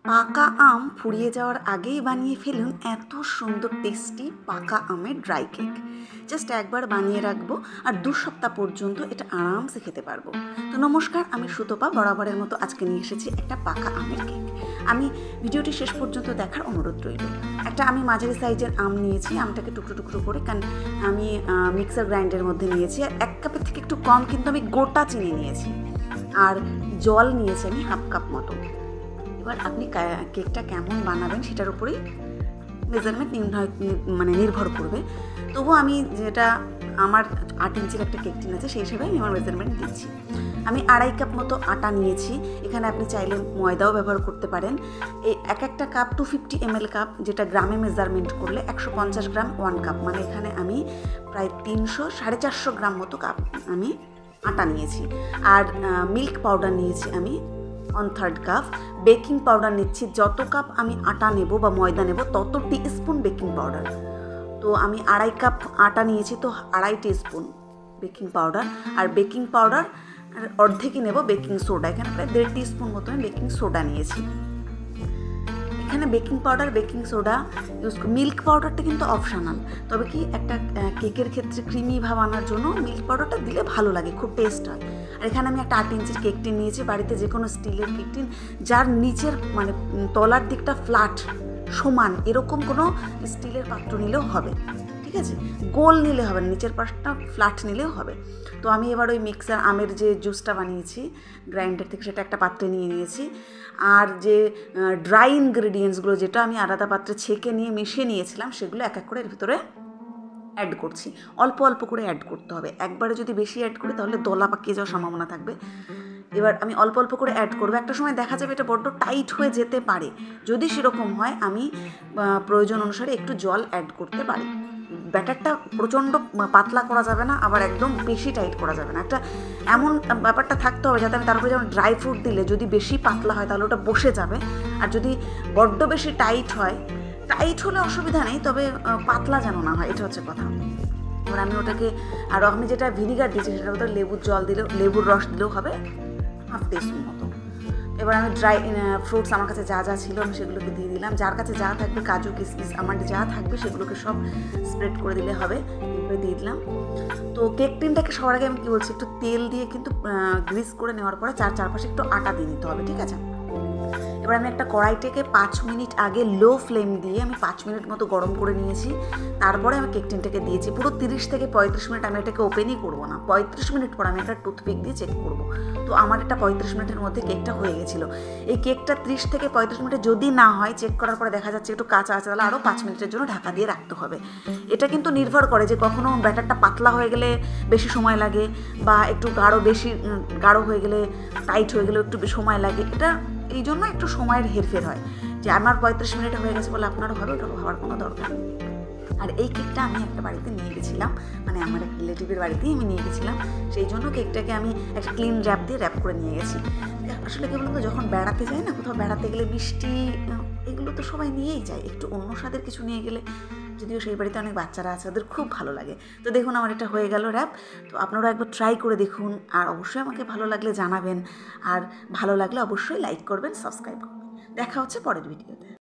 পাকা আম ফুরিয়ে যাওয়ার আগেই বানিয়ে ফেলুন এত সুন্দর টেস্টি পাকা আমের ড্রাই কেক। জাস্ট একবার বানিয়ে রাখবো আর 2 সপ্তাহ পর্যন্ত এটা আরামসে খেতে পারবো। তো নমস্কার, আমি সুতপা বরাবরের মতো আজকে নিয়ে এসেছি একটা পাকা আমের কেক। আমি ভিডিওটি শেষ পর্যন্ত দেখার অনুরোধ রইল। আমি মাঝারি সাইজের আম নিয়েছি, আমটাকে টুকরো টুকরো করে কারণ আমি মিক্সার গ্রাইন্ডারের মধ্যে নিয়েছি। আর 1 কাপের থেকে একটু কম কিন্তু আমি গোটা চিনি নিয়েছি, আর জল নিয়েছি আমি 1/2 কাপ মতো। এবার আপনি কেকটা কেমন বানাবেন সেটার উপরেই মেজারমেন্ট নির্ভর করবে। তবুও আমি যেটা আমার 8 ইঞ্চির একটা কেক টিন আছে সেই হিসেবে আমি আমার মেজারমেন্ট দিচ্ছি। আমি 2.5 কাপ মতো আটা নিয়েছি। এখানে আপনি চাইলে ময়দাও ব্যবহার করতে পারেন। এই একটা কাপ 250 ml কাপ, যেটা গ্রামে মেজারমেন্ট করলে 150 গ্রাম 1 কাপ, মানে এখানে আমি প্রায় 300-450 গ্রাম মতো কাপ আমি আটা নিয়েছি। আর মিল্ক পাউডার নিয়েছি আমি 1/3 কাপ। বেকিং পাউডার নিচ্ছি, যত কাপ আমি আটা নেব বা ময়দা নেব তত টিস্পুন বেকিং পাউডার। তো আমি 2.5 কাপ আটা নিয়েছি, তো 2.5 টিস্পুন বেকিং পাউডার। আর বেকিং পাউডার অর্ধেকই নেব বেকিং সোডা, এখানে প্রায় 1.5 টিস্পুন মতো আমি বেকিং সোডা নিয়েছি। এখানে baking powder, baking soda milk পাউডারটা কিন্তু অপশনাল, তবে কি একটা কেকের ক্ষেত্রে ক্রিমি ভাব আনার জন্য মিল্ক পাউডারটা দিলে ভালো লাগে, খুব টেস্ট হয়। আর এখানে আমি একটা 8 ইঞ্চির কেক টিন নিয়েছি। বাড়িতে যে কোনো স্টিলের কেক টিন যার নিচের তলার দিকটা ফ্ল্যাট সমান এরকম কোনো স্টিলের পাত্র নিলেও হবে, ঠিক আছে? গোল নিলে হবে না, নিচের পাশটা ফ্ল্যাট নিলেও হবে। তো আমি এবার ওই মিক্সার আমের যে জুসটা বানিয়েছি গ্রাইন্ডার থেকে, সেটা একটা পাত্রে নিয়ে নিয়েছি। আর যে ড্রাই ইনগ্রেডিয়েন্টসগুলো যেটা আমি আলাদা পাত্রে ছেঁকে নিয়ে মিশিয়ে নিয়েছিলাম, সেগুলো এক এক করে এর ভিতরে অ্যাড করছি। অল্প অল্প করে অ্যাড করতে হবে, একবারে যদি বেশি অ্যাড করি তাহলে দলা পাকিয়ে যাওয়ার সম্ভাবনা থাকবে। এবার আমি অল্প অল্প করে অ্যাড করবো। একটা সময় দেখা যাবে এটা বড্ড টাইট হয়ে যেতে পারে, যদি সেরকম হয় আমি প্রয়োজন অনুসারে একটু জল অ্যাড করতে পারি। ব্যাটারটা প্রচণ্ড পাতলা করা যাবে না, আবার একদম বেশি টাইট করা যাবে না। একটা এমন ব্যাপারটা থাকতে হবে যাতে আমি তার উপরে যেমন ড্রাই ফ্রুট দিলে যদি বেশি পাতলা হয় তাহলে ওটা বসে যাবে, আর যদি বড্ড বেশি টাইট হয়, টাইট হলে অসুবিধা নেই, তবে পাতলা যেন না হয়, এটা হচ্ছে কথা। এবার আমি ওটাকে, আর আমি যেটা ভিনিগার দিয়েছি সেটার মধ্যে লেবুর রস দিলেও হবে 1/2 টিস্পুন মতো। এবার আমি ড্রাই ফ্রুটস আমার কাছে যা যা ছিল আমি সেগুলোকে দিয়ে দিলাম। যার কাছে যা থাকবে, কাজু কিশমিশ আমার যা থাকবে সেগুলোকে সব স্প্রেড করে দিলে হবে, এগুলো দিয়ে দিলাম। তো কেক টিনটাকে সবার আগে আমি কী বলছি, একটু তেল দিয়ে কিন্তু গ্রিস করে নেওয়ার পরে চারপাশে একটু আটা দিয়ে দিতে হবে, ঠিক আছে? এবার আমি একটা কড়াইটাকে 5 মিনিট আগে লো ফ্লেম দিয়ে আমি 5 মিনিট মতো গরম করে নিয়েছি। তারপরে আমি কেক টিনটাকে দিয়েছি। পুরো 30 থেকে 35 মিনিট আমি এটাকে ওপেনই করবো না। 35 মিনিট পর আমি একটা টুথপিক দিয়ে চেক করব। তো আমার এটা 35 মিনিটের মধ্যে কেকটা হয়ে গেছিলো। এই কেকটা 30 থেকে 35 মিনিটে যদি না হয়, চেক করার পরে দেখা যাচ্ছে একটু কাঁচা আছে, তাহলে আরও 5 মিনিটের জন্য ঢাকা দিয়ে রাখতে হবে। এটা কিন্তু নির্ভর করে যে কখনো ব্যাটারটা পাতলা হয়ে গেলে বেশি সময় লাগে, বা একটু গাঢ় হয়ে গেলে, টাইট হয়ে গেলেও একটু সময় লাগে। এটা এই জন্য একটু সময়ের হেরফের হয়, যে আমার 35 মিনিটে হয়ে গেছে বলে আপনারও হবে, ওটা ভাবার কোনো দরকার নেই। আর এই কেকটা আমি একটা বাড়িতে নিয়ে গেছিলাম, আমার এক রিলেটিভের বাড়িতেই আমি নিয়ে গেছিলাম, সেই জন্য কেকটাকে আমি একটা ক্লিন র্যাপ দিয়ে র্যাপ করে নিয়ে গেছি। আসলে কি বলতো, যখন বেড়াতে যাই না, কোথাও বেড়াতে গেলে মিষ্টি এগুলো তো সবাই নিয়েই যায়, একটু অন্য স্বাদের কিছু নিয়ে গেলে, যদিও সেই বাড়িতে অনেক বাচ্চারা আছে, ওদের খুব ভালো লাগে। তো দেখুন আমার এটা হয়ে গেল র্যাপ। তো আপনারা একবার ট্রাই করে দেখুন, আর অবশ্যই আমাকে ভালো লাগলে জানাবেন, আর ভালো লাগলে অবশ্যই লাইক করবেন, সাবস্ক্রাইব করবেন। দেখা হচ্ছে পরের ভিডিওতে।